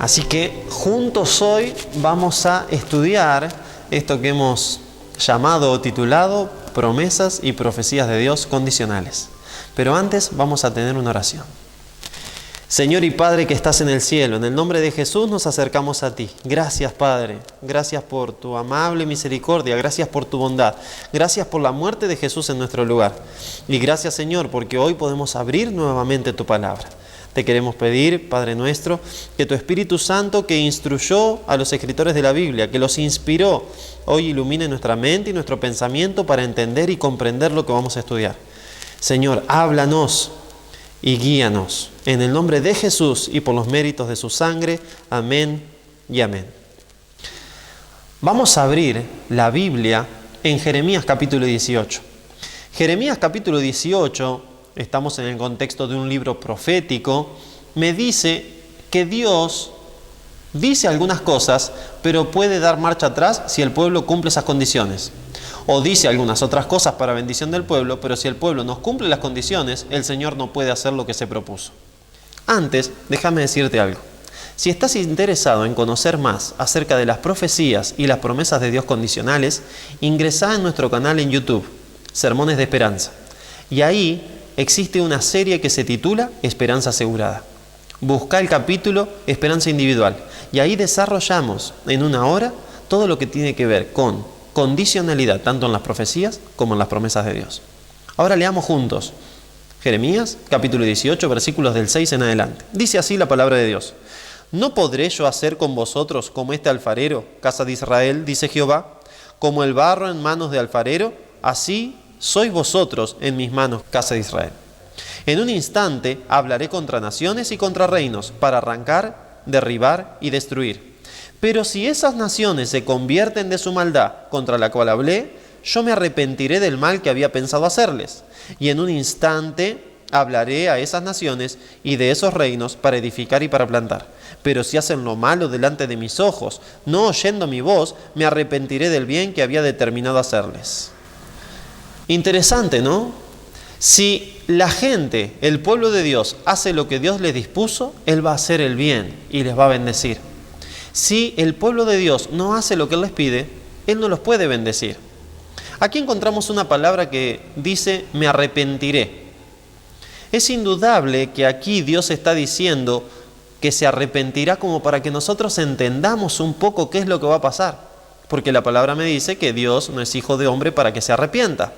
Así que juntos hoy vamos a estudiar esto que hemos llamado o titulado Promesas y Profecías de Dios Condicionales. Pero antes vamos a tener una oración. Señor y Padre que estás en el cielo, en el nombre de Jesús nos acercamos a ti. Gracias, Padre. Gracias por tu amable misericordia. Gracias por tu bondad. Gracias por la muerte de Jesús en nuestro lugar. Y gracias, Señor, porque hoy podemos abrir nuevamente tu palabra. Te queremos pedir, Padre nuestro, que tu Espíritu Santo, que instruyó a los escritores de la Biblia, que los inspiró, hoy ilumine nuestra mente y nuestro pensamiento para entender y comprender lo que vamos a estudiar. Señor, háblanos y guíanos. En el nombre de Jesús y por los méritos de su sangre. Amén y amén. Vamos a abrir la Biblia en Jeremías capítulo 18. Jeremías capítulo 18, estamos en el contexto de un libro profético, me dice que Dios dice algunas cosas, pero puede dar marcha atrás si el pueblo cumple esas condiciones. O dice algunas otras cosas para bendición del pueblo, pero si el pueblo no cumple las condiciones, el Señor no puede hacer lo que se propuso. Antes, déjame decirte algo. Si estás interesado en conocer más acerca de las profecías y las promesas de Dios condicionales, ingresá en nuestro canal en YouTube, Sermones de Esperanza. Y ahí existe una serie que se titula Esperanza Asegurada. Busca el capítulo Esperanza Individual y ahí desarrollamos en una hora todo lo que tiene que ver con condicionalidad, tanto en las profecías como en las promesas de Dios. Ahora leamos juntos Jeremías, capítulo 18, versículos del 6 en adelante. Dice así la palabra de Dios. ¿No podré yo hacer con vosotros como este alfarero, casa de Israel, dice Jehová? Como el barro en manos de alfarero, así sois vosotros en mis manos, casa de Israel. En un instante hablaré contra naciones y contra reinos, para arrancar, derribar y destruir. Pero si esas naciones se convierten de su maldad contra la cual hablé, yo me arrepentiré del mal que había pensado hacerles. Y en un instante hablaré a esas naciones y de esos reinos para edificar y para plantar. Pero si hacen lo malo delante de mis ojos, no oyendo mi voz, me arrepentiré del bien que había determinado hacerles. Interesante, ¿no? Si la gente, el pueblo de Dios, hace lo que Dios les dispuso, Él va a hacer el bien y les va a bendecir. Si el pueblo de Dios no hace lo que Él les pide, Él no los puede bendecir. Aquí encontramos una palabra que dice, me arrepentiré. Es indudable que aquí Dios está diciendo que se arrepentirá como para que nosotros entendamos un poco qué es lo que va a pasar. Porque la palabra me dice que Dios no es hijo de hombre para que se arrepienta.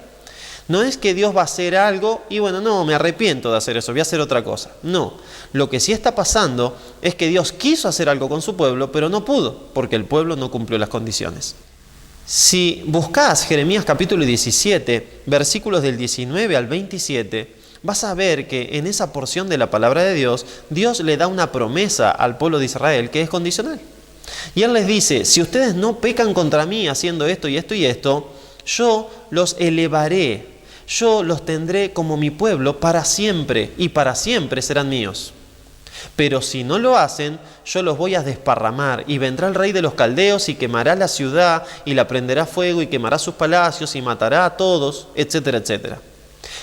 No es que Dios va a hacer algo y bueno, no, me arrepiento de hacer eso, voy a hacer otra cosa. No, lo que sí está pasando es que Dios quiso hacer algo con su pueblo, pero no pudo, porque el pueblo no cumplió las condiciones. Si buscas Jeremías capítulo 17, versículos del 19 al 27, vas a ver que en esa porción de la palabra de Dios, Dios le da una promesa al pueblo de Israel que es condicional. Y Él les dice, si ustedes no pecan contra mí haciendo esto y esto y esto, yo los elevaré. Yo los tendré como mi pueblo para siempre y para siempre serán míos. Pero si no lo hacen, yo los voy a desparramar y vendrá el rey de los caldeos y quemará la ciudad y la prenderá fuego y quemará sus palacios y matará a todos, etcétera, etcétera.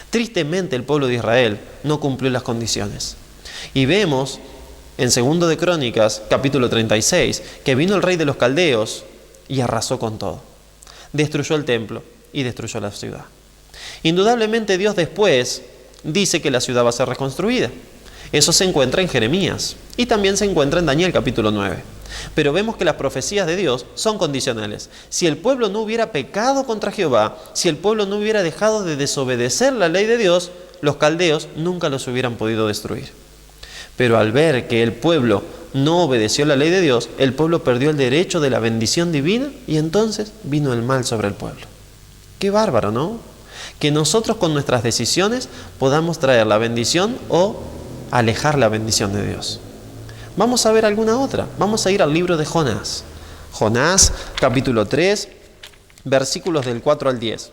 Tristemente el pueblo de Israel no cumplió las condiciones. Y vemos en 2 de Crónicas, capítulo 36, que vino el rey de los caldeos y arrasó con todo. Destruyó el templo y destruyó la ciudad. Indudablemente Dios después dice que la ciudad va a ser reconstruida. Eso se encuentra en Jeremías y también se encuentra en Daniel capítulo 9. Pero vemos que las profecías de Dios son condicionales. Si el pueblo no hubiera pecado contra Jehová, si el pueblo no hubiera dejado de desobedecer la ley de Dios, los caldeos nunca los hubieran podido destruir. Pero al ver que el pueblo no obedeció la ley de Dios, el pueblo perdió el derecho de la bendición divina y entonces vino el mal sobre el pueblo. Qué bárbaro, ¿no? Que nosotros con nuestras decisiones podamos traer la bendición o alejar la bendición de Dios. Vamos a ver alguna otra. Vamos a ir al libro de Jonás. Jonás, capítulo 3, versículos del 4 al 10.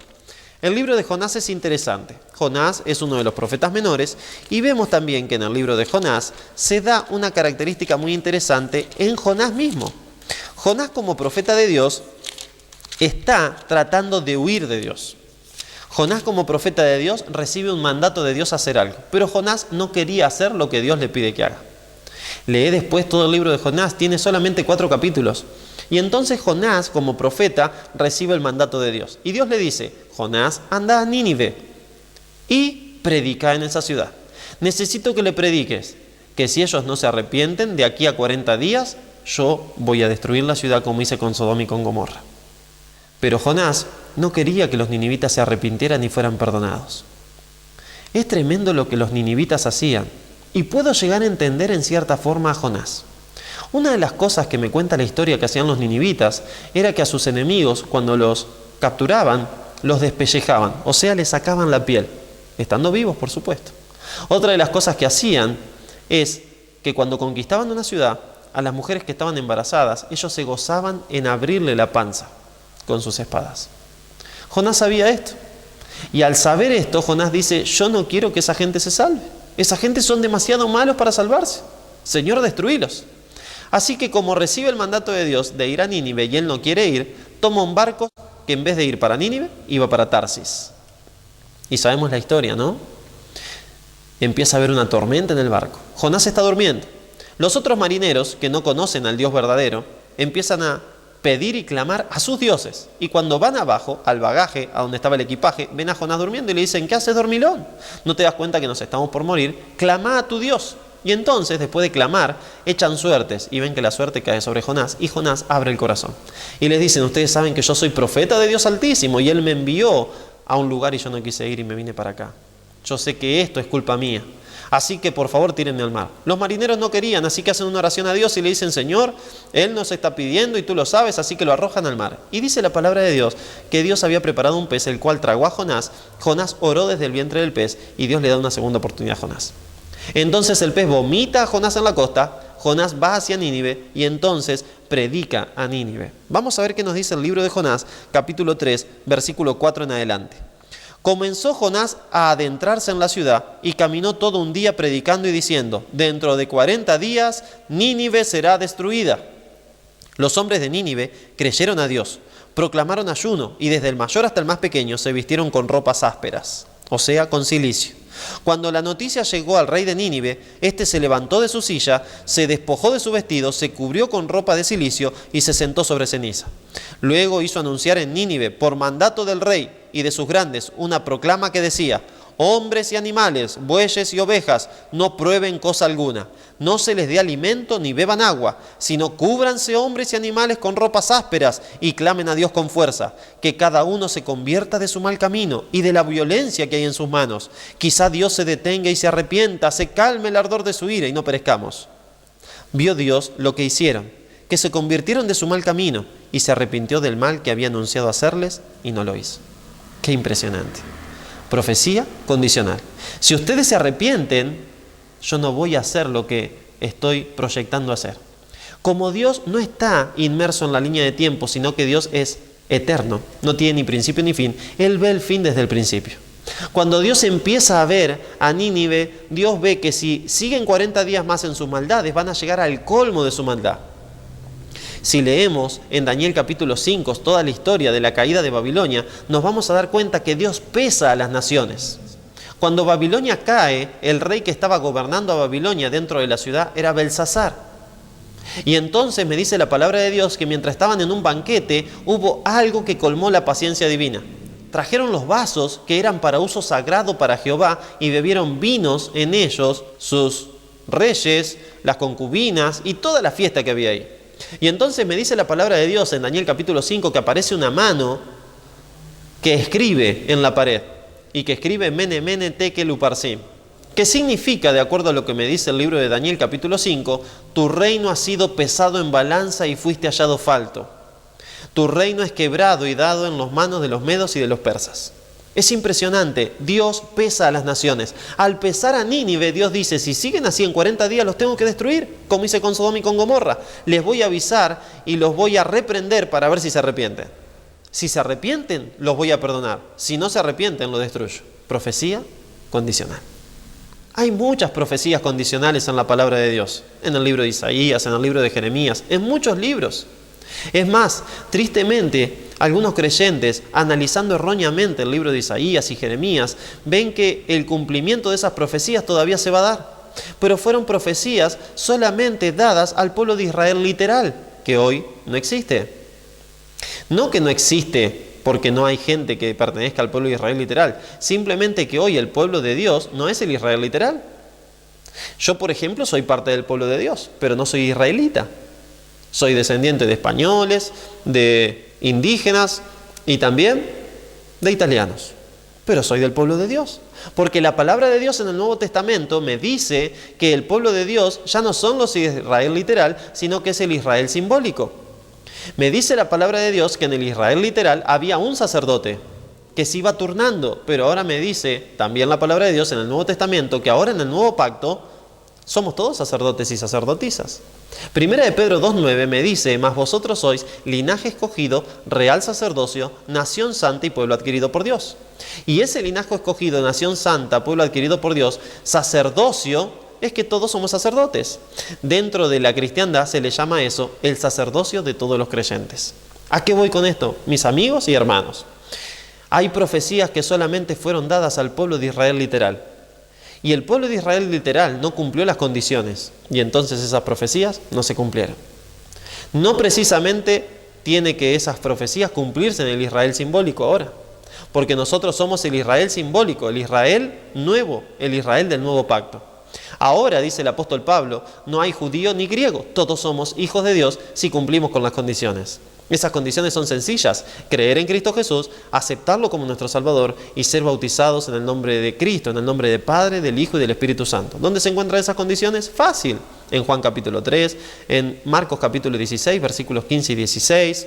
El libro de Jonás es interesante. Jonás es uno de los profetas menores y vemos también que en el libro de Jonás se da una característica muy interesante en Jonás mismo. Jonás como profeta de Dios está tratando de huir de Dios. Jonás como profeta de Dios recibe un mandato de Dios a hacer algo, pero Jonás no quería hacer lo que Dios le pide que haga. Lee después todo el libro de Jonás, tiene solamente 4 capítulos. Y entonces Jonás, como profeta, recibe el mandato de Dios. Y Dios le dice: Jonás, anda a Nínive y predica en esa ciudad. Necesito que le prediques que si ellos no se arrepienten, de aquí a 40 días, yo voy a destruir la ciudad como hice con Sodoma y con Gomorra. Pero Jonás no quería que los ninivitas se arrepintieran y fueran perdonados. Es tremendo lo que los ninivitas hacían, y puedo llegar a entender en cierta forma a Jonás. Una de las cosas que me cuenta la historia que hacían los ninivitas era que a sus enemigos, cuando los capturaban, los despellejaban, o sea, les sacaban la piel, estando vivos, por supuesto. Otra de las cosas que hacían es que cuando conquistaban una ciudad, a las mujeres que estaban embarazadas, ellos se gozaban en abrirle la panza con sus espadas. Jonás sabía esto. Y al saber esto, Jonás dice: yo no quiero que esa gente se salve. Esa gente son demasiado malos para salvarse. Señor, destruílos. Así que como recibe el mandato de Dios de ir a Nínive y él no quiere ir, toma un barco que en vez de ir para Nínive, iba para Tarsis. Y sabemos la historia, ¿no? Empieza a haber una tormenta en el barco. Jonás está durmiendo. Los otros marineros, que no conocen al Dios verdadero, empiezan a pedir y clamar a sus dioses. Y cuando van abajo, al bagaje, a donde estaba el equipaje, ven a Jonás durmiendo y le dicen: ¿qué haces, dormilón? ¿No te das cuenta que nos estamos por morir? Clama a tu Dios. Y entonces, después de clamar, echan suertes y ven que la suerte cae sobre Jonás, y Jonás abre el corazón. Y les dicen: ustedes saben que yo soy profeta de Dios Altísimo, y Él me envió a un lugar y yo no quise ir y me vine para acá. Yo sé que esto es culpa mía. Así que por favor tírenme al mar. Los marineros no querían, así que hacen una oración a Dios y le dicen: Señor, Él nos está pidiendo y tú lo sabes, así que lo arrojan al mar. Y dice la palabra de Dios que Dios había preparado un pez, el cual tragó a Jonás. Jonás oró desde el vientre del pez y Dios le da una segunda oportunidad a Jonás. Entonces el pez vomita a Jonás en la costa, Jonás va hacia Nínive y entonces predica a Nínive. Vamos a ver qué nos dice el libro de Jonás, capítulo 3, versículo 4 en adelante. Comenzó Jonás a adentrarse en la ciudad y caminó todo un día predicando y diciendo: dentro de 40 días Nínive será destruida. Los hombres de Nínive creyeron a Dios, proclamaron ayuno y desde el mayor hasta el más pequeño se vistieron con ropas ásperas, o sea, con cilicio. Cuando la noticia llegó al rey de Nínive, éste se levantó de su silla, se despojó de su vestido, se cubrió con ropa de cilicio y se sentó sobre ceniza. Luego hizo anunciar en Nínive, por mandato del rey y de sus grandes, una proclama que decía: hombres y animales, bueyes y ovejas, no prueben cosa alguna, no se les dé alimento ni beban agua, sino cúbranse hombres y animales con ropas ásperas y clamen a Dios con fuerza, que cada uno se convierta de su mal camino y de la violencia que hay en sus manos. Quizá Dios se detenga y se arrepienta, se calme el ardor de su ira y no perezcamos. Vio Dios lo que hicieron, que se convirtieron de su mal camino y se arrepintió del mal que había anunciado hacerles y no lo hizo. Qué impresionante. Profecía condicional. Si ustedes se arrepienten, yo no voy a hacer lo que estoy proyectando hacer. Como Dios no está inmerso en la línea de tiempo, sino que Dios es eterno, no tiene ni principio ni fin, Él ve el fin desde el principio. Cuando Dios empieza a ver a Nínive, Dios ve que si siguen 40 días más en sus maldades, van a llegar al colmo de su maldad. Si leemos en Daniel capítulo 5 toda la historia de la caída de Babilonia, nos vamos a dar cuenta que Dios pesa a las naciones. Cuando Babilonia cae, el rey que estaba gobernando a Babilonia dentro de la ciudad era Belsasar. Y entonces me dice la palabra de Dios que mientras estaban en un banquete, hubo algo que colmó la paciencia divina. Trajeron los vasos que eran para uso sagrado para Jehová y bebieron vinos en ellos sus reyes, las concubinas y toda la fiesta que había ahí. Y entonces me dice la palabra de Dios en Daniel capítulo 5 que aparece una mano que escribe en la pared y que escribe Mene Mene Tekel Uparsim, que significa, de acuerdo a lo que me dice el libro de Daniel capítulo 5, tu reino ha sido pesado en balanza y fuiste hallado falto. Tu reino es quebrado y dado en las manos de los medos y de los persas. Es impresionante, Dios pesa a las naciones. Al pesar a Nínive, Dios dice: si siguen así en 40 días los tengo que destruir, como hice con Sodoma y con Gomorra. Les voy a avisar y los voy a reprender para ver si se arrepienten. Si se arrepienten, los voy a perdonar. Si no se arrepienten, los destruyo. Profecía condicional. Hay muchas profecías condicionales en la palabra de Dios. En el libro de Isaías, en el libro de Jeremías, en muchos libros. Es más, tristemente, algunos creyentes, analizando erróneamente el libro de Isaías y Jeremías, ven que el cumplimiento de esas profecías todavía se va a dar. pero fueron profecías solamente dadas al pueblo de Israel literal, que hoy no existe. No que no existe porque no hay gente que pertenezca al pueblo de Israel literal, simplemente que hoy el pueblo de Dios no es el Israel literal. Yo, por ejemplo, soy parte del pueblo de Dios, pero no soy israelita. Soy descendiente de españoles, de indígenas y también de italianos. Pero soy del pueblo de Dios. Porque la palabra de Dios en el Nuevo Testamento me dice que el pueblo de Dios ya no son los Israel literal, sino que es el Israel simbólico. Me dice la palabra de Dios que en el Israel literal había un sacerdote que se iba turnando, pero ahora me dice también la palabra de Dios en el Nuevo Testamento que ahora en el nuevo pacto somos todos sacerdotes y sacerdotisas. Primera de Pedro 2:9 me dice: mas vosotros sois linaje escogido, real sacerdocio, nación santa y pueblo adquirido por Dios. Y ese linaje escogido, nación santa, pueblo adquirido por Dios, sacerdocio, es que todos somos sacerdotes. Dentro de la cristiandad se le llama eso el sacerdocio de todos los creyentes. ¿A qué voy con esto, mis amigos y hermanos? Hay profecías que solamente fueron dadas al pueblo de Israel literal. Y el pueblo de Israel literal no cumplió las condiciones. Y entonces esas profecías no se cumplieron. No precisamente tiene que esas profecías cumplirse en el Israel simbólico ahora. Porque nosotros somos el Israel simbólico, el Israel nuevo, el Israel del nuevo pacto. Ahora, dice el apóstol Pablo, no hay judío ni griego, todos somos hijos de Dios si cumplimos con las condiciones. Esas condiciones son sencillas: creer en Cristo Jesús, aceptarlo como nuestro Salvador y ser bautizados en el nombre de Cristo, en el nombre del Padre, del Hijo y del Espíritu Santo. ¿Dónde se encuentran esas condiciones? Fácil. En Juan capítulo 3, en Marcos capítulo 16, versículos 15 y 16.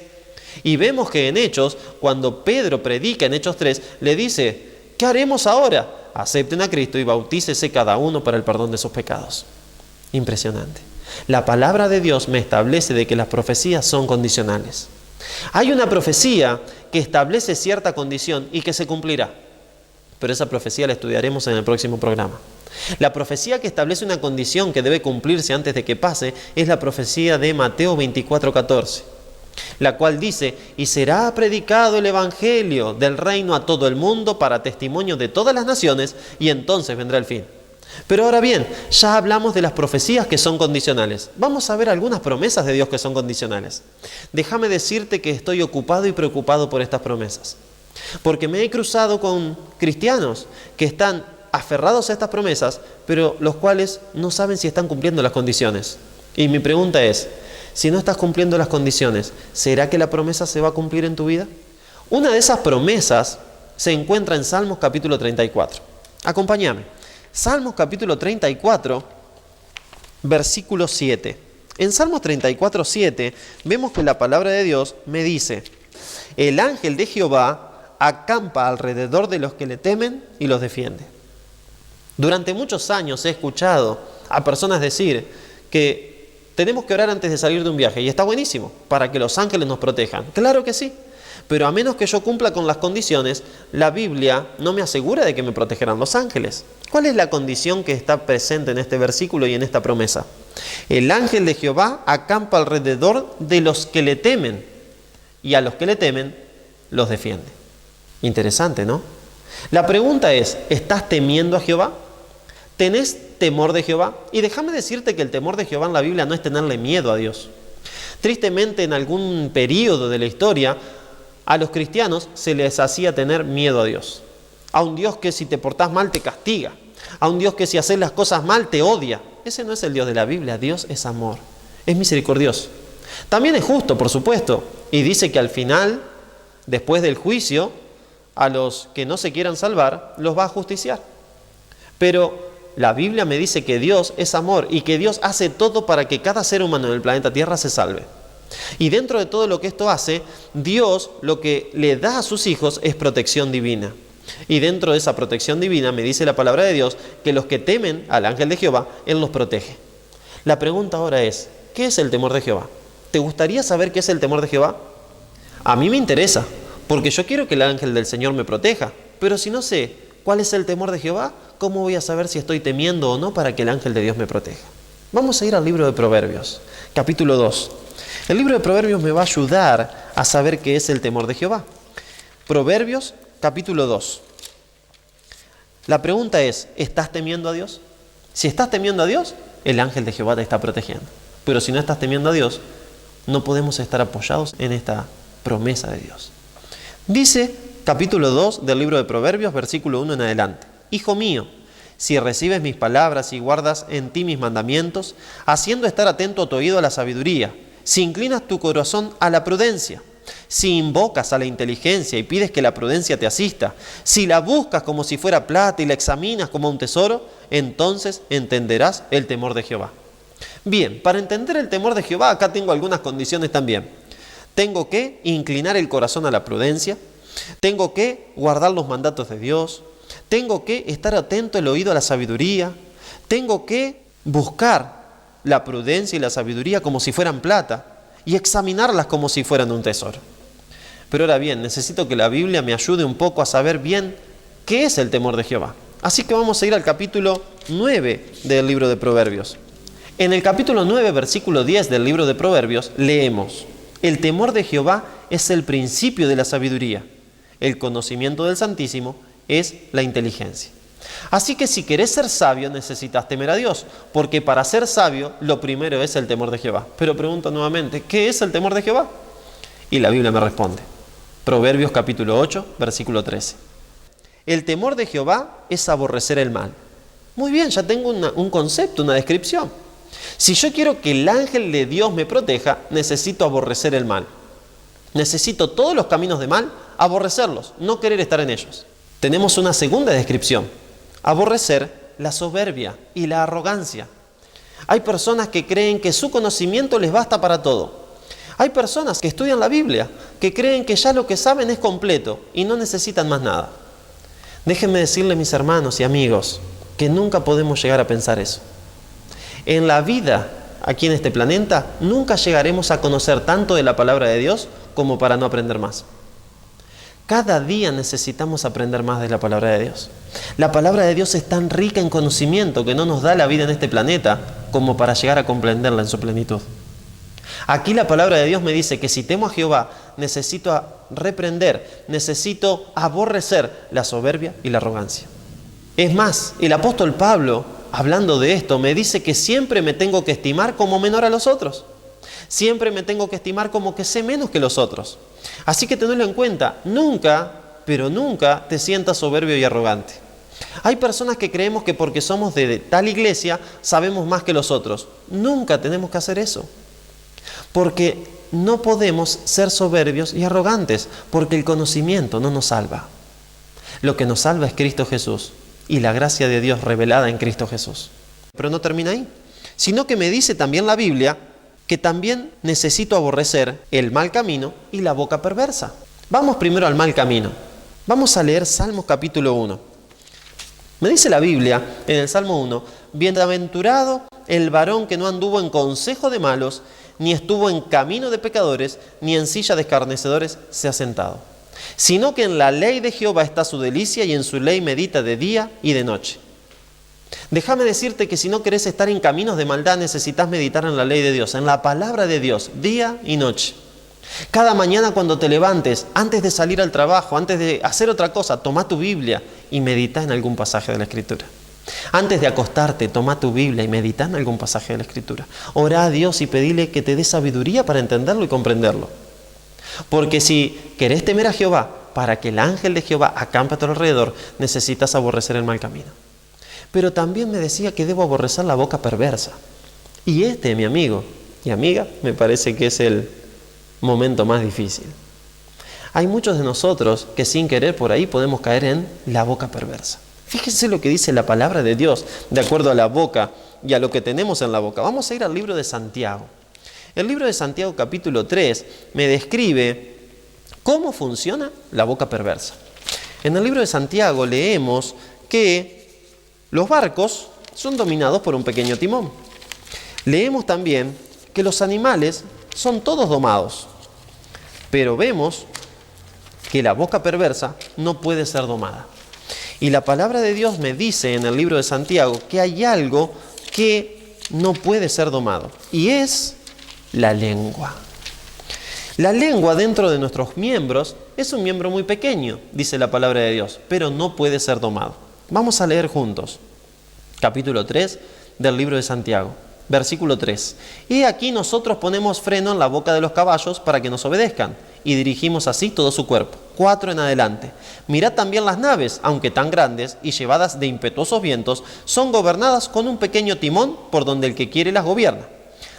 Y vemos que en Hechos, cuando Pedro predica en Hechos 3, le dice: ¿qué haremos ahora? Acepten a Cristo y bautícese cada uno para el perdón de sus pecados. Impresionante. La palabra de Dios me establece de que las profecías son condicionales. Hay una profecía que establece cierta condición y que se cumplirá, pero esa profecía la estudiaremos en el próximo programa. La profecía que establece una condición que debe cumplirse antes de que pase es la profecía de Mateo 24:14, la cual dice: y será predicado el evangelio del reino a todo el mundo para testimonio de todas las naciones, y entonces vendrá el fin. Pero ahora bien, ya hablamos de las profecías que son condicionales. Vamos a ver algunas promesas de Dios que son condicionales. Déjame decirte que estoy ocupado y preocupado por estas promesas, porque me he cruzado con cristianos que están aferrados a estas promesas, pero los cuales no saben si están cumpliendo las condiciones. Y mi pregunta es: si no estás cumpliendo las condiciones, ¿será que la promesa se va a cumplir en tu vida? Una de esas promesas se encuentra en Salmos capítulo 34. Acompáñame. Salmos capítulo 34, versículo 7. En Salmos 34, 7 vemos que la palabra de Dios me dice: el ángel de Jehová acampa alrededor de los que le temen y los defiende. Durante muchos años he escuchado a personas decir que tenemos que orar antes de salir de un viaje, y está buenísimo, para que los ángeles nos protejan. Claro que sí, pero a menos que yo cumpla con las condiciones, la Biblia no me asegura de que me protegerán los ángeles. ¿Cuál es la condición que está presente en este versículo y en esta promesa? El ángel de Jehová acampa alrededor de los que le temen, y a los que le temen los defiende. Interesante, ¿no? La pregunta es: ¿estás temiendo a Jehová? ¿Tenés temor de Jehová? Y déjame decirte que el temor de Jehová en la Biblia no es tenerle miedo a Dios. Tristemente, en algún periodo de la historia, a los cristianos se les hacía tener miedo a Dios. A un Dios que si te portás mal te castiga. A un Dios que si haces las cosas mal te odia. Ese no es el Dios de la Biblia. Dios es amor, es misericordioso. También es justo, por supuesto. Y dice que al final, después del juicio, a los que no se quieran salvar, los va a justiciar. Pero la Biblia me dice que Dios es amor y que Dios hace todo para que cada ser humano en el planeta Tierra se salve. Y dentro de todo lo que esto hace, Dios lo que le da a sus hijos es protección divina. Y dentro de esa protección divina me dice la palabra de Dios que los que temen al ángel de Jehová, Él los protege. La pregunta ahora es: ¿qué es el temor de Jehová? ¿Te gustaría saber qué es el temor de Jehová? A mí me interesa, porque yo quiero que el ángel del Señor me proteja. Pero si no sé cuál es el temor de Jehová, ¿cómo voy a saber si estoy temiendo o no para que el ángel de Dios me proteja? Vamos a ir al libro de Proverbios, capítulo 2. El libro de Proverbios me va a ayudar a saber qué es el temor de Jehová. Proverbios, capítulo 2. La pregunta es: ¿estás temiendo a Dios? Si estás temiendo a Dios, el ángel de Jehová te está protegiendo. Pero si no estás temiendo a Dios, no podemos estar apoyados en esta promesa de Dios. Dice capítulo 2 del libro de Proverbios, versículo 1 en adelante. Hijo mío, si recibes mis palabras y guardas en ti mis mandamientos, haciendo estar atento tu oído a la sabiduría, si inclinas tu corazón a la prudencia, si invocas a la inteligencia y pides que la prudencia te asista, si la buscas como si fuera plata y la examinas como un tesoro, entonces entenderás el temor de Jehová. Bien, para entender el temor de Jehová, acá tengo algunas condiciones también. Tengo que inclinar el corazón a la prudencia, tengo que guardar los mandatos de Dios, tengo que estar atento el oído a la sabiduría, tengo que buscar la prudencia y la sabiduría como si fueran plata y examinarlas como si fueran un tesoro. Pero ahora bien, necesito que la Biblia me ayude un poco a saber bien qué es el temor de Jehová. Así que vamos a ir al capítulo 9 del libro de Proverbios. En el capítulo 9, versículo 10 del libro de Proverbios, leemos: el temor de Jehová es el principio de la sabiduría. El conocimiento del Santísimo es la inteligencia. Así que si querés ser sabio, necesitas temer a Dios, porque para ser sabio, lo primero es el temor de Jehová. Pero pregunto nuevamente, ¿qué es el temor de Jehová? Y la Biblia me responde. Proverbios capítulo 8, versículo 13. El temor de Jehová es aborrecer el mal. Muy bien, ya tengo un concepto, una descripción. Si yo quiero que el ángel de Dios me proteja, necesito aborrecer el mal. Necesito todos los caminos de mal, aborrecerlos, no querer estar en ellos. Tenemos una segunda descripción: aborrecer la soberbia y la arrogancia. Hay personas que creen que su conocimiento les basta para todo. Hay personas que estudian la Biblia, que creen que ya lo que saben es completo y no necesitan más nada. Déjenme decirles, mis hermanos y amigos, que nunca podemos llegar a pensar eso. En la vida, aquí en este planeta, nunca llegaremos a conocer tanto de la palabra de Dios como para no aprender más. Cada día necesitamos aprender más de la palabra de Dios. La palabra de Dios es tan rica en conocimiento que no nos da la vida en este planeta como para llegar a comprenderla en su plenitud. Aquí la palabra de Dios me dice que si temo a Jehová, necesito reprender, necesito aborrecer la soberbia y la arrogancia. Es más, el apóstol Pablo, hablando de esto, me dice que siempre me tengo que estimar como menor a los otros. Siempre me tengo que estimar como que sé menos que los otros. Así que tenedlo en cuenta, nunca, pero nunca te sientas soberbio y arrogante. Hay personas que creemos que porque somos de tal iglesia sabemos más que los otros. Nunca tenemos que hacer eso. Porque no podemos ser soberbios y arrogantes, porque el conocimiento no nos salva. Lo que nos salva es Cristo Jesús y la gracia de Dios revelada en Cristo Jesús. Pero no termina ahí, sino que me dice también la Biblia que también necesito aborrecer el mal camino y la boca perversa. Vamos primero al mal camino. Vamos a leer Salmos capítulo 1. Me dice la Biblia en el Salmo 1: bienaventurado el varón que no anduvo en consejo de malos, ni estuvo en camino de pecadores, ni en silla de escarnecedores se ha sentado, sino que en la ley de Jehová está su delicia, y en su ley medita de día y de noche. Déjame decirte que si no querés estar en caminos de maldad, necesitas meditar en la ley de Dios, en la palabra de Dios, día y noche. Cada mañana cuando te levantes, antes de salir al trabajo, antes de hacer otra cosa, toma tu Biblia y medita en algún pasaje de la Escritura. Antes de acostarte, toma tu Biblia y medita en algún pasaje de la Escritura. Orá a Dios y pedile que te dé sabiduría para entenderlo y comprenderlo. Porque si querés temer a Jehová, para que el ángel de Jehová acampe a tu alrededor, necesitas aborrecer el mal camino. Pero también me decía que debo aborrecer la boca perversa. Y mi amigo y amiga, me parece que es el momento más difícil. Hay muchos de nosotros que sin querer por ahí podemos caer en la boca perversa. Fíjense lo que dice la palabra de Dios de acuerdo a la boca y a lo que tenemos en la boca. Vamos a ir al libro de Santiago. El libro de Santiago capítulo 3 me describe cómo funciona la boca perversa. En el libro de Santiago leemos que los barcos son dominados por un pequeño timón. Leemos también que los animales son todos domados, pero vemos que la boca perversa no puede ser domada. Y la palabra de Dios me dice en el libro de Santiago que hay algo que no puede ser domado, y es la lengua. La lengua dentro de nuestros miembros es un miembro muy pequeño, dice la palabra de Dios, pero no puede ser domado. Vamos a leer juntos. capítulo 3 del libro de Santiago, versículo 3. Y aquí nosotros ponemos freno en la boca de los caballos para que nos obedezcan, y dirigimos así todo su cuerpo. 4 en adelante. Mirad también las naves, aunque tan grandes y llevadas de impetuosos vientos, son gobernadas con un pequeño timón por donde el que quiere las gobierna.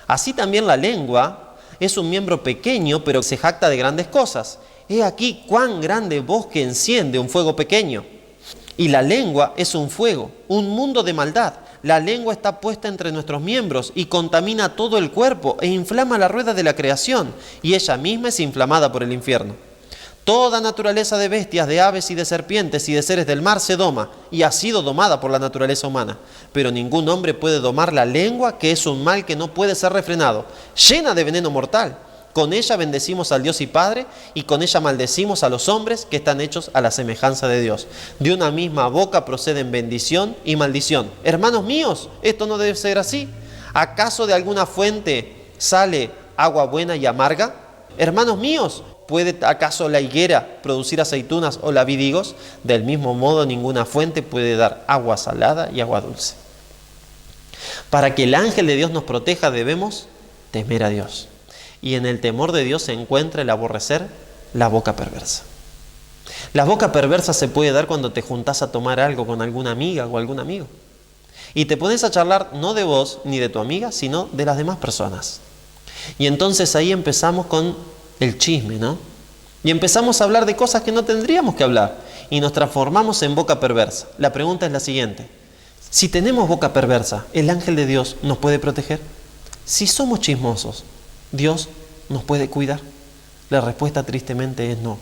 Así también la lengua es un miembro pequeño, pero se jacta de grandes cosas. He aquí cuán grande bosque enciende un fuego pequeño. Y la lengua es un fuego, un mundo de maldad. La lengua está puesta entre nuestros miembros y contamina todo el cuerpo e inflama la rueda de la creación, y ella misma es inflamada por el infierno. Toda naturaleza de bestias, de aves y de serpientes y de seres del mar se doma, y ha sido domada por la naturaleza humana. Pero ningún hombre puede domar la lengua, que es un mal que no puede ser refrenado, llena de veneno mortal. Con ella bendecimos al Dios y Padre, y con ella maldecimos a los hombres que están hechos a la semejanza de Dios. De una misma boca proceden bendición y maldición. Hermanos míos, esto no debe ser así. ¿Acaso de alguna fuente sale agua buena y amarga? Hermanos míos, ¿puede acaso la higuera producir aceitunas o la vid higos? Del mismo modo, ninguna fuente puede dar agua salada y agua dulce. Para que el ángel de Dios nos proteja, debemos temer a Dios. Y en el temor de Dios se encuentra el aborrecer la boca perversa. La boca perversa se puede dar cuando te juntás a tomar algo con alguna amiga o algún amigo. Y te pones a charlar no de vos ni de tu amiga, sino de las demás personas. Y entonces ahí empezamos con el chisme, ¿no? Y empezamos a hablar de cosas que no tendríamos que hablar. Y nos transformamos en boca perversa. La pregunta es la siguiente. Si tenemos boca perversa, ¿el ángel de Dios nos puede proteger? Si somos chismosos, ¿Dios nos puede cuidar? La respuesta tristemente es no.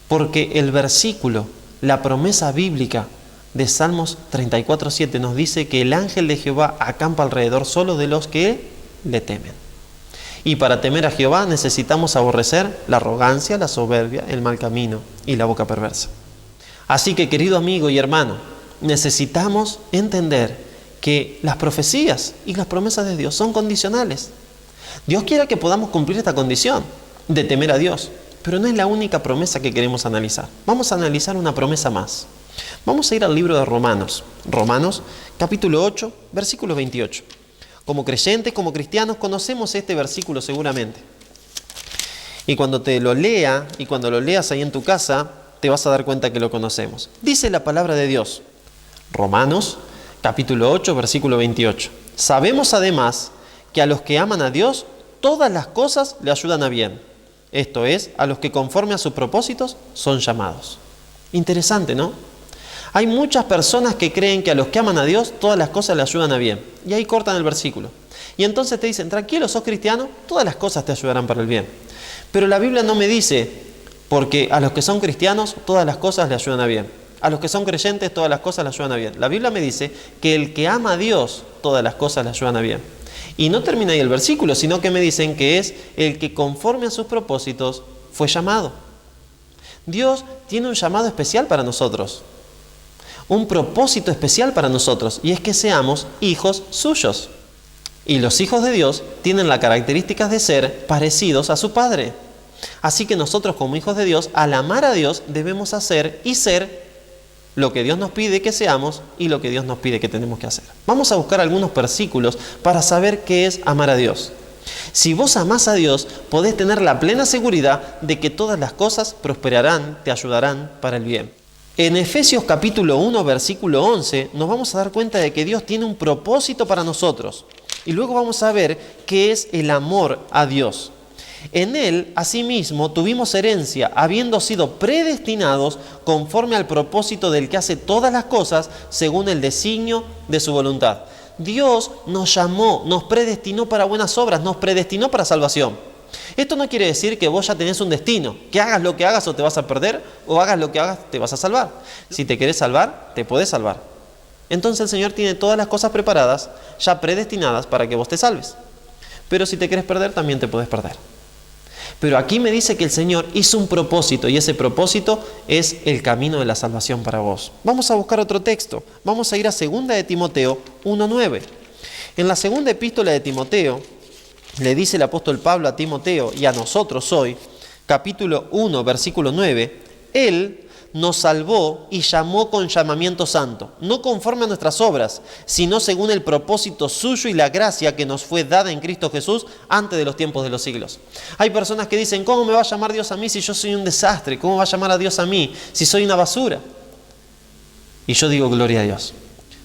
Porque el versículo, la promesa bíblica de Salmos 34:7 nos dice que el ángel de Jehová acampa alrededor solo de los que le temen. Y para temer a Jehová necesitamos aborrecer la arrogancia, la soberbia, el mal camino y la boca perversa. Así que, querido amigo y hermano, necesitamos entender que las profecías y las promesas de Dios son condicionales. Dios quiere que podamos cumplir esta condición de temer a Dios, pero no es la única promesa que queremos analizar. Vamos a analizar una promesa más. Vamos a ir al libro de Romanos. Romanos, capítulo 8, versículo 28. Como creyentes, como cristianos, conocemos este versículo seguramente. Y cuando te lo lea, y cuando lo leas ahí en tu casa, te vas a dar cuenta que lo conocemos. Dice la palabra de Dios. Romanos, capítulo 8, versículo 28. Sabemos además que a los que aman a Dios, todas las cosas le ayudan a bien. Esto es, a los que conforme a sus propósitos son llamados. Interesante, ¿no? Hay muchas personas que creen que a los que aman a Dios, todas las cosas le ayudan a bien. Y ahí cortan el versículo. Y entonces te dicen, tranquilo, sos cristiano, todas las cosas te ayudarán para el bien. Pero la Biblia no me dice, porque a los que son cristianos, todas las cosas le ayudan a bien. A los que son creyentes, todas las cosas le ayudan a bien. La Biblia me dice que el que ama a Dios, todas las cosas le ayudan a bien. Y no termina ahí el versículo, sino que me dicen que es el que conforme a sus propósitos fue llamado. Dios tiene un llamado especial para nosotros, un propósito especial para nosotros, y es que seamos hijos suyos. Y los hijos de Dios tienen las características de ser parecidos a su Padre. Así que nosotros como hijos de Dios, al amar a Dios, debemos hacer y ser lo que Dios nos pide que seamos y lo que Dios nos pide que tenemos que hacer. Vamos a buscar algunos versículos para saber qué es amar a Dios. Si vos amás a Dios, podés tener la plena seguridad de que todas las cosas prosperarán, te ayudarán para el bien. En Efesios capítulo 1, versículo 11, nos vamos a dar cuenta de que Dios tiene un propósito para nosotros. Y luego vamos a ver qué es el amor a Dios. En Él, asimismo, tuvimos herencia, habiendo sido predestinados conforme al propósito del que hace todas las cosas según el designio de su voluntad. Dios nos llamó, nos predestinó para buenas obras, nos predestinó para salvación. Esto no quiere decir que vos ya tenés un destino, que hagas lo que hagas o te vas a perder, o hagas lo que hagas te vas a salvar. Si te querés salvar, te podés salvar. Entonces el Señor tiene todas las cosas preparadas, ya predestinadas para que vos te salves. Pero si te querés perder, también te podés perder. Pero aquí me dice que el Señor hizo un propósito, y ese propósito es el camino de la salvación para vos. Vamos a buscar otro texto. Vamos a ir a 2 de Timoteo 1:9. En la segunda epístola de Timoteo, le dice el apóstol Pablo a Timoteo y a nosotros hoy, capítulo 1, versículo 9, Él, nos salvó y llamó con llamamiento santo, no conforme a nuestras obras, sino según el propósito suyo y la gracia que nos fue dada en Cristo Jesús antes de los tiempos de los siglos. Hay personas que dicen, ¿cómo me va a llamar Dios a mí si yo soy un desastre? ¿Cómo va a llamar a Dios a mí si soy una basura? Y yo digo, gloria a Dios.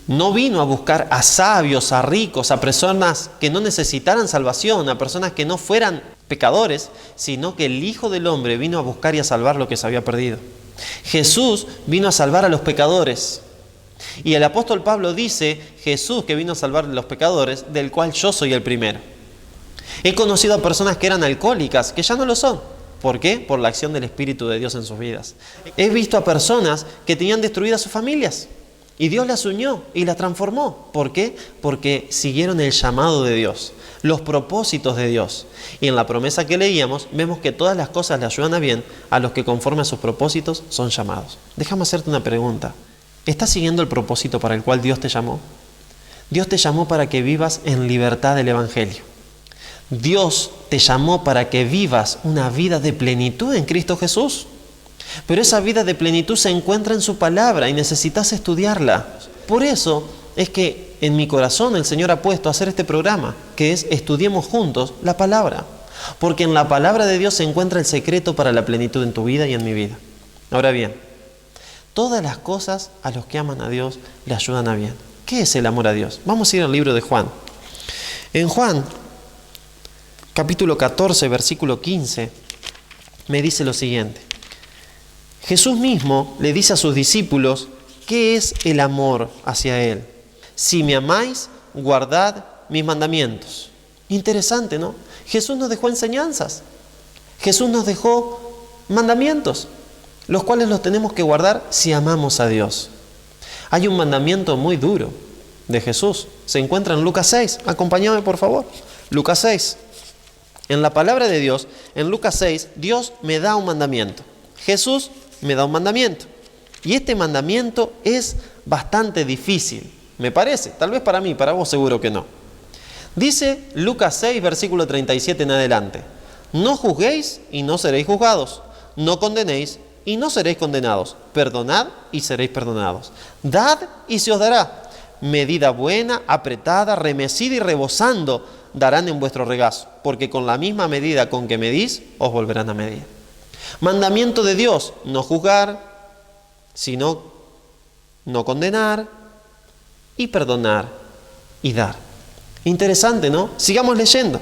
No vino a buscar a sabios, a ricos, a personas que no necesitaran salvación, a personas que no fueran pecadores, sino que el Hijo del Hombre vino a buscar y a salvar lo que se había perdido. Jesús vino a salvar a los pecadores. Y el apóstol Pablo dice, Jesús que vino a salvar a los pecadores, del cual yo soy el primero. He conocido a personas que eran alcohólicas, que ya no lo son. ¿Por qué? Por la acción del Espíritu de Dios en sus vidas. He visto a personas que tenían destruidas sus familias. Y Dios las unió y las transformó. ¿Por qué? Porque siguieron el llamado de Dios, los propósitos de Dios. Y en la promesa que leíamos, vemos que todas las cosas le ayudan a bien a los que conforme a sus propósitos son llamados. Déjame hacerte una pregunta. ¿Estás siguiendo el propósito para el cual Dios te llamó? Dios te llamó para que vivas en libertad del Evangelio. Dios te llamó para que vivas una vida de plenitud en Cristo Jesús. Pero esa vida de plenitud se encuentra en su palabra y necesitas estudiarla. Por eso es que en mi corazón el Señor ha puesto a hacer este programa, que es estudiemos juntos la palabra. Porque en la palabra de Dios se encuentra el secreto para la plenitud en tu vida y en mi vida. Ahora bien, todas las cosas a los que aman a Dios le ayudan a bien. ¿Qué es el amor a Dios? Vamos a ir al libro de Juan. En Juan, capítulo 14, versículo 15, me dice lo siguiente. Jesús mismo le dice a sus discípulos, ¿qué es el amor hacia Él? Si me amáis, guardad mis mandamientos. Interesante, ¿no? Jesús nos dejó enseñanzas. Jesús nos dejó mandamientos, los cuales los tenemos que guardar si amamos a Dios. Hay un mandamiento muy duro de Jesús. Se encuentra en Lucas 6. Acompáñame, por favor. Lucas 6. En la palabra de Dios, en Lucas 6, Dios me da un mandamiento. Jesús me da un mandamiento. Y este mandamiento es bastante difícil, me parece. Tal vez para mí, para vos seguro que no. Dice Lucas 6, versículo 37 en adelante. No juzguéis y no seréis juzgados. No condenéis y no seréis condenados. Perdonad y seréis perdonados. Dad y se os dará. Medida buena, apretada, remecida y rebosando darán en vuestro regazo. Porque con la misma medida con que medís, os volverán a medir. Mandamiento de Dios, no juzgar, sino no condenar y perdonar y dar. Interesante, ¿no? Sigamos leyendo.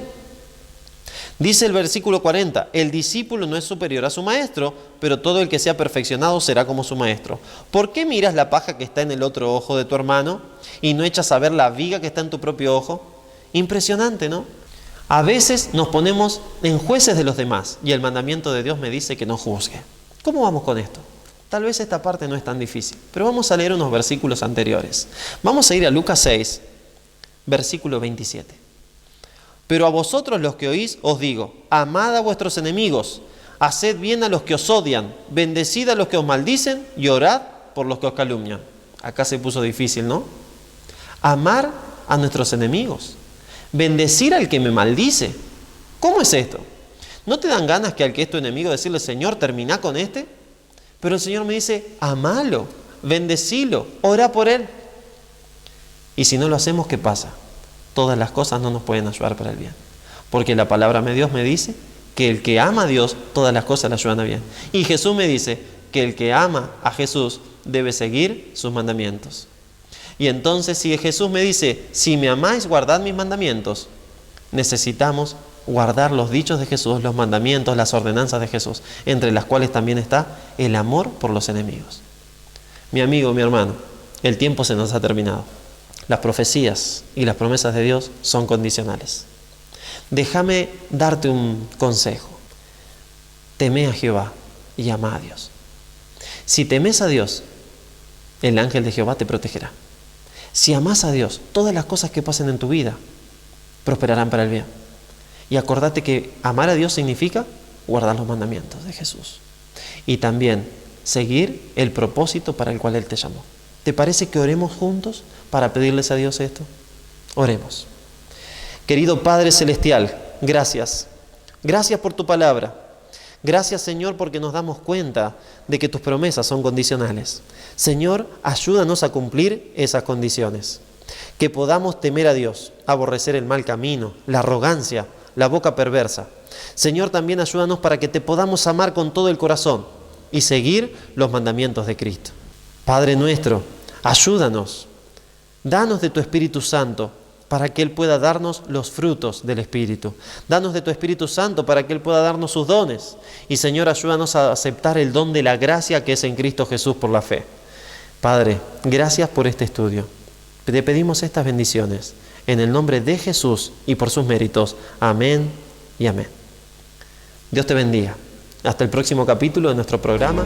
Dice el versículo 40, el discípulo no es superior a su maestro, pero todo el que sea perfeccionado será como su maestro. ¿Por qué miras la paja que está en el otro ojo de tu hermano y no echas a ver la viga que está en tu propio ojo? Impresionante, ¿no? A veces nos ponemos en jueces de los demás y el mandamiento de Dios me dice que no juzgue. ¿Cómo vamos con esto? Tal vez esta parte no es tan difícil, pero vamos a leer unos versículos anteriores. Vamos a ir a Lucas 6, versículo 27. Pero a vosotros los que oís os digo, amad a vuestros enemigos, haced bien a los que os odian, bendecid a los que os maldicen y orad por los que os calumnian. Acá se puso difícil, ¿no? Amar a nuestros enemigos. Bendecir al que me maldice. ¿Cómo es esto? ¿No te dan ganas que al que es tu enemigo decirle, Señor, termina con este? Pero el Señor me dice, amalo, bendecilo, ora por él. Y si no lo hacemos, ¿qué pasa? Todas las cosas no nos pueden ayudar para el bien. Porque la palabra de Dios me dice que el que ama a Dios, todas las cosas le ayudan a bien. Y Jesús me dice que el que ama a Jesús debe seguir sus mandamientos. Y entonces si Jesús me dice, si me amáis, guardad mis mandamientos, necesitamos guardar los dichos de Jesús, los mandamientos, las ordenanzas de Jesús, entre las cuales también está el amor por los enemigos. Mi amigo, mi hermano, el tiempo se nos ha terminado. Las profecías y las promesas de Dios son condicionales. Déjame darte un consejo. Teme a Jehová y ama a Dios. Si temes a Dios, el ángel de Jehová te protegerá. Si amas a Dios, todas las cosas que pasen en tu vida prosperarán para el bien. Y acordate que amar a Dios significa guardar los mandamientos de Jesús. Y también seguir el propósito para el cual Él te llamó. ¿Te parece que oremos juntos para pedirles a Dios esto? Oremos. Querido Padre Celestial, gracias. Gracias por tu palabra. Gracias, Señor, porque nos damos cuenta de que tus promesas son condicionales. Señor, ayúdanos a cumplir esas condiciones. Que podamos temer a Dios, aborrecer el mal camino, la arrogancia, la boca perversa. Señor, también ayúdanos para que te podamos amar con todo el corazón y seguir los mandamientos de Cristo. Padre nuestro, ayúdanos. Danos de tu Espíritu Santo para que Él pueda darnos los frutos del Espíritu. Danos de tu Espíritu Santo para que Él pueda darnos sus dones. Y Señor, ayúdanos a aceptar el don de la gracia que es en Cristo Jesús por la fe. Padre, gracias por este estudio. Te pedimos estas bendiciones en el nombre de Jesús y por sus méritos. Amén y amén. Dios te bendiga. Hasta el próximo capítulo de nuestro programa.